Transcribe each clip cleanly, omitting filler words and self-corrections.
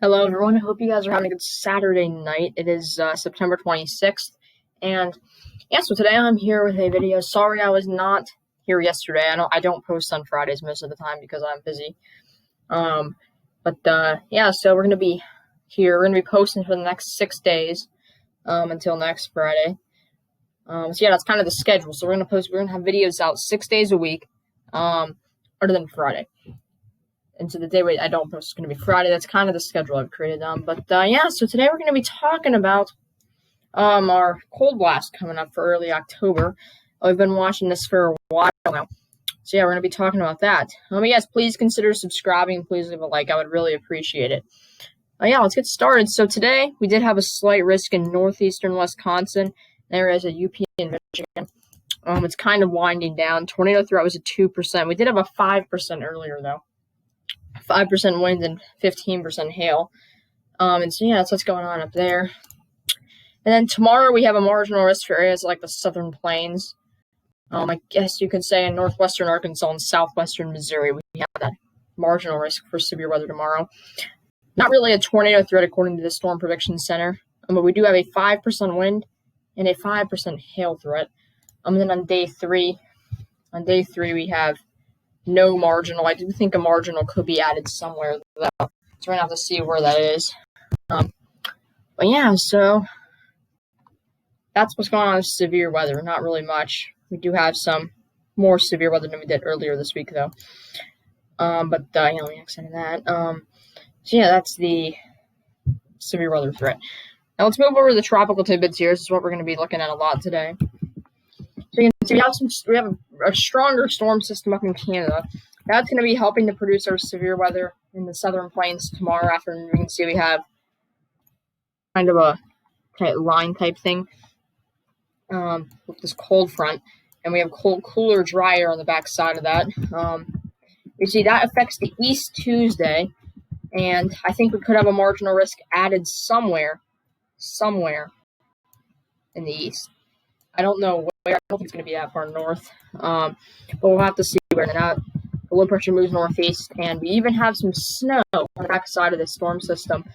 Hello, everyone. I hope you guys are having a good Saturday night. It is September 26th, and so today I'm here with a video. Sorry I was not here yesterday. I don't post on Fridays most of the time because I'm busy. So we're gonna be here. We're gonna be posting for the next 6 days until next Friday. That's kind of the schedule. So we're gonna have videos out 6 days a week, other than Friday. And so the day I don't post is going to be Friday. That's kind of the schedule I've created. So today we're going to be talking about our cold blast coming up for early October. We've been watching this for a while now. So we're going to be talking about that. Please consider subscribing. Please leave a like. I would really appreciate it. Let's get started. So today we did have a slight risk in northeastern Wisconsin. There is a UP in Michigan. It's kind of winding down. Tornado threat was at 2%. We did have a 5% earlier though. 5% wind and 15% hail. That's what's going on up there. And then tomorrow we have a marginal risk for areas like the Southern Plains. I guess you could say in northwestern Arkansas and southwestern Missouri, we have that marginal risk for severe weather tomorrow. Not really a tornado threat according to the Storm Prediction Center, but we do have a 5% wind and a 5% hail threat. And then on day three we have no marginal. I do think a marginal could be added somewhere, though. So we're going to have to see where that is. So that's what's going on with severe weather. Not really much. We do have some more severe weather than we did earlier this week, though. We extended that. That's the severe weather threat. Now let's move over to the tropical tidbits here. This is what we're going to be looking at a lot today. So you can see we have a stronger storm system up in Canada. That's going to be helping to produce our severe weather in the Southern Plains tomorrow afternoon. You can see we have kind of a line type thing with this cold front, and we have cold, cooler, dry air on the back side of that. You see that affects the east Tuesday, and I think we could have a marginal risk added somewhere in the east. I don't know where. I don't think it's going to be that far north, but we'll have to see where. The low pressure moves northeast, and we even have some snow on the back side of the storm system.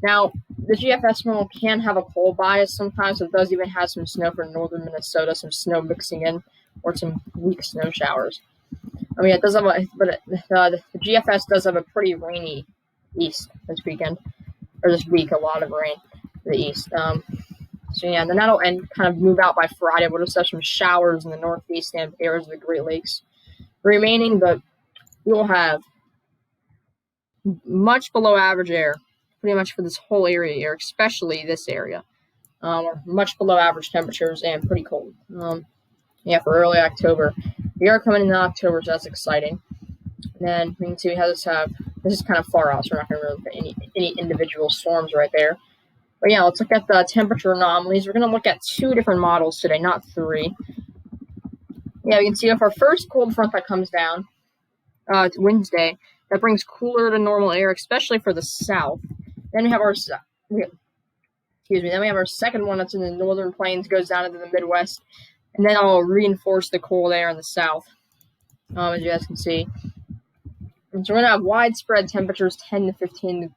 Now, the GFS model can have a cold bias sometimes, so it does even have some snow for northern Minnesota, some snow mixing in, or some weak snow showers. It does have the GFS does have a pretty rainy east this week, a lot of rain to the east. Then that'll end, kind of move out by Friday. We'll just have some showers in the northeast and areas of the Great Lakes remaining, but we'll have much below average air, pretty much for this whole area here, especially this area. Much below average temperatures and pretty cold. For early October. We are coming into October, so that's exciting. And then we can see this is kind of far out, so we're not going to really look at any individual storms right there. But let's look at the temperature anomalies. We're going to look at 2 different models today, not 3. We can see if our first cold front that comes down Wednesday, that brings cooler to normal air, especially for the south. Then we have our second one that's in the northern plains, goes down into the Midwest, and then I'll reinforce the cold air in the south, as you guys can see. And so we're going to have widespread temperatures 10 to 15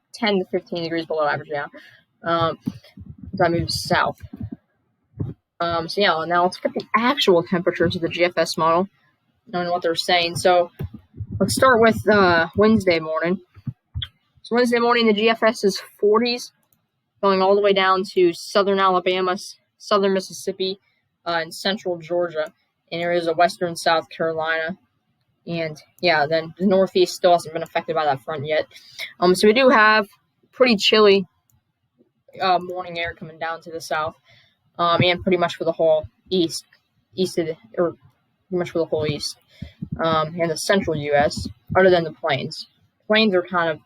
degrees below average now. That moves south. Now let's look at the actual temperatures of the GFS model and what they're saying. So let's start with Wednesday morning. So Wednesday morning, the GFS is 40s, going all the way down to southern Alabama, southern Mississippi, and central Georgia, and areas of western South Carolina. And then the northeast still hasn't been affected by that front yet. So we do have pretty chilly morning air coming down to the south, and pretty much for the whole pretty much for the whole east, and the central U.S. other than the plains. Plains are kind of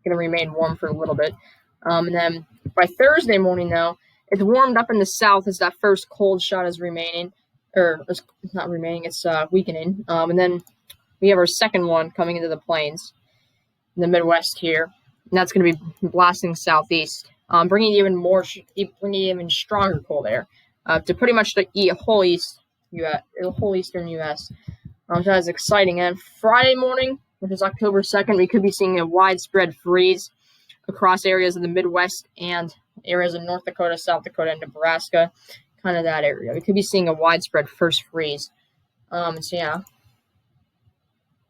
going to remain warm for a little bit, and then by Thursday morning, though, it's warmed up in the south as that first cold shot is remaining, or it's not remaining, it's weakening, and then we have our second one coming into the plains in the Midwest here, and that's going to be blasting southeast. Bringing even stronger cold air to pretty much the whole eastern U.S. So that's exciting. And Friday morning, which is October 2nd, we could be seeing a widespread freeze across areas in the Midwest and areas in North Dakota, South Dakota, and Nebraska, kind of that area. We could be seeing a widespread first freeze. So yeah.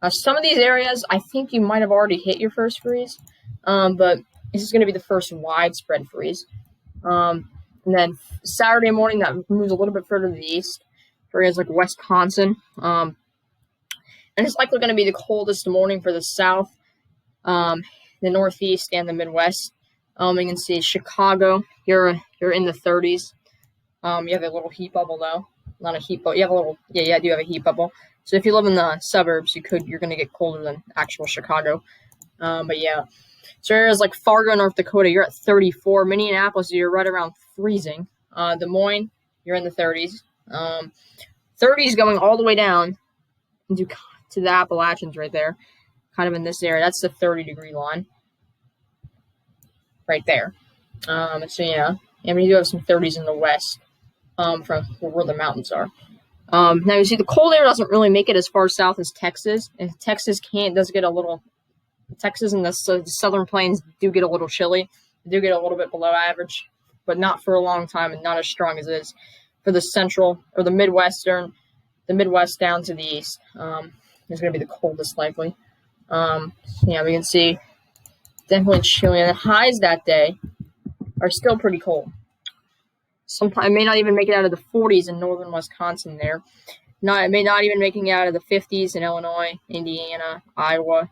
Some of these areas, I think you might have already hit your first freeze, but this is going to be the first widespread freeze. And then Saturday morning, that moves a little bit further to the east for areas like Wisconsin. And it's likely going to be the coldest morning for the South, the Northeast, and the Midwest. You can see Chicago, you're in the 30s. You have a little heat bubble though. Not a heat bubble. You have a little, yeah, I do have a heat bubble. So if you live in the suburbs, you're going to get colder than actual Chicago. But yeah. So areas like Fargo, North Dakota, you're at 34. Minneapolis, you're right around freezing. Des Moines, you're in the 30s. 30s going all the way down to the Appalachians right there, kind of in this area. That's the 30-degree line right there. So yeah, and we do have some 30s in the west from where the mountains are. Now you see the cold air doesn't really make it as far south as Texas, and Texas does get a little. Texas and the southern plains do get a little chilly. They do get a little bit below average, but not for a long time and not as strong as it is for the central or the Midwest down to the east. Is going to be the coldest likely. Yeah, we can see definitely chilly. And the highs that day are still pretty cold. Sometimes it may not even make it out of the 40s in northern Wisconsin there. It may not even making it out of the 50s in Illinois, Indiana, Iowa,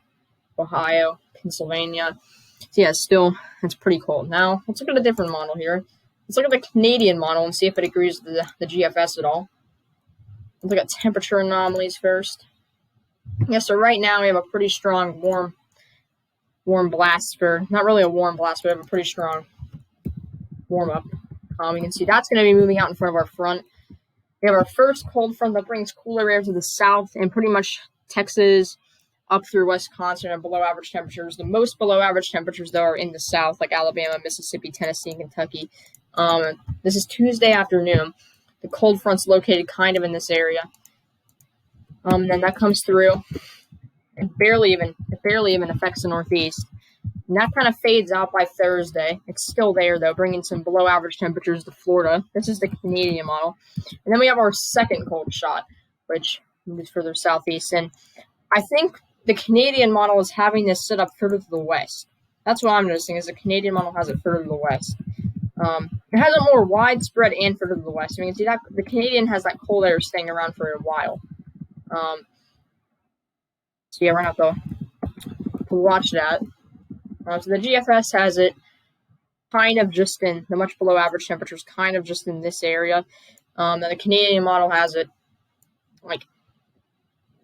Ohio, Pennsylvania. So yeah, still, it's pretty cold. Now, let's look at a different model here. Let's look at the Canadian model and see if it agrees with the GFS at all. Let's look at temperature anomalies first. Yeah, so right now we have a pretty strong warm blast for, not really a warm blast, but we have a pretty strong warm-up. You can see that's going to be moving out in front of our front. We have our first cold front that brings cooler air to the south and pretty much Texas up through Wisconsin are below average temperatures. The most below average temperatures, though, are in the south, like Alabama, Mississippi, Tennessee, and Kentucky. This is Tuesday afternoon. The cold front's located kind of in this area. Then that comes through. It barely even affects the Northeast. And that kind of fades out by Thursday. It's still there, though, bringing some below average temperatures to Florida. This is the Canadian model. And then we have our second cold shot, which moves further southeast. And I think the Canadian model is having this set up further to the west. That's what I'm noticing, is the Canadian model has it further to the west. It has it more widespread and further to the west. I mean, you can see that the Canadian has that cold air staying around for a while. So yeah, we're going to have to watch that. So the GFS has it kind of just in the much below average temperatures, kind of just in this area. Then the Canadian model has it like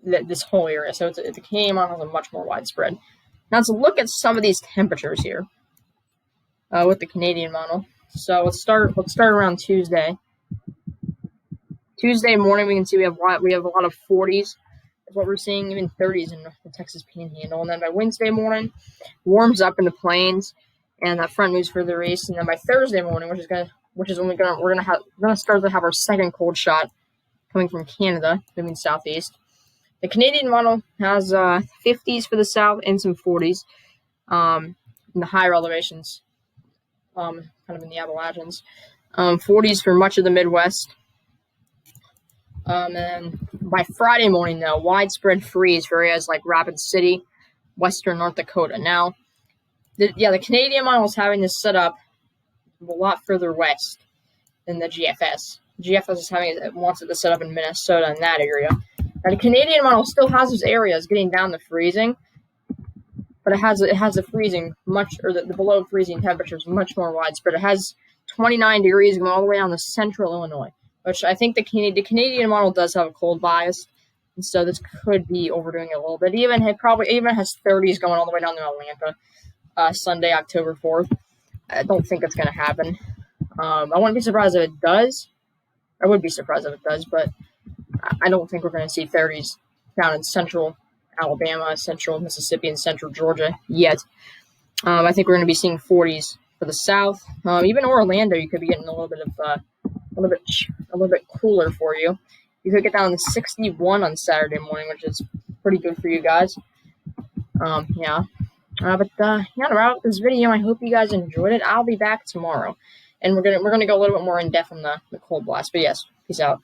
this whole area. So the Canadian model has a much more widespread. Now let's look at some of these temperatures here with the Canadian model. So let's start around Tuesday. Tuesday morning, we can see we have a lot of 40s. That's what we're seeing, even 30s in the Texas Panhandle. And then by Wednesday morning, warms up in the plains, and that front moves further east. And then by Thursday morning, we're gonna start to have our second cold shot coming from Canada, moving southeast. The Canadian model has 50s for the south and some 40s in the higher elevations, kind of in the Appalachians. 40s for much of the Midwest. And by Friday morning, though, widespread freeze for areas like Rapid City, western North Dakota. Now, the Canadian model is having this set up a lot further west than the GFS. GFS is wants it to set up in Minnesota in that area. Now, the Canadian model still has those areas getting down to freezing, but it has the freezing the below freezing temperatures much more widespread. It has 29 degrees going all the way down to central Illinois, which I think the Canadian model does have a cold bias, and so this could be overdoing it a little bit. It probably even has 30s going all the way down to Atlanta, Sunday, October 4th. I don't think it's going to happen. I wouldn't be surprised if it does. I would be surprised if it does, but I don't think we're going to see 30s down in central Alabama, central Mississippi, and central Georgia yet. I think we're going to be seeing 40s for the south. Even Orlando, you could be getting a little bit cooler for you. You could get down to 61 on Saturday morning, which is pretty good for you guys. Yeah. Yeah, to wrap up this video, I hope you guys enjoyed it. I'll be back tomorrow, and we're gonna go a little bit more in depth on the cold blast. But yes, peace out.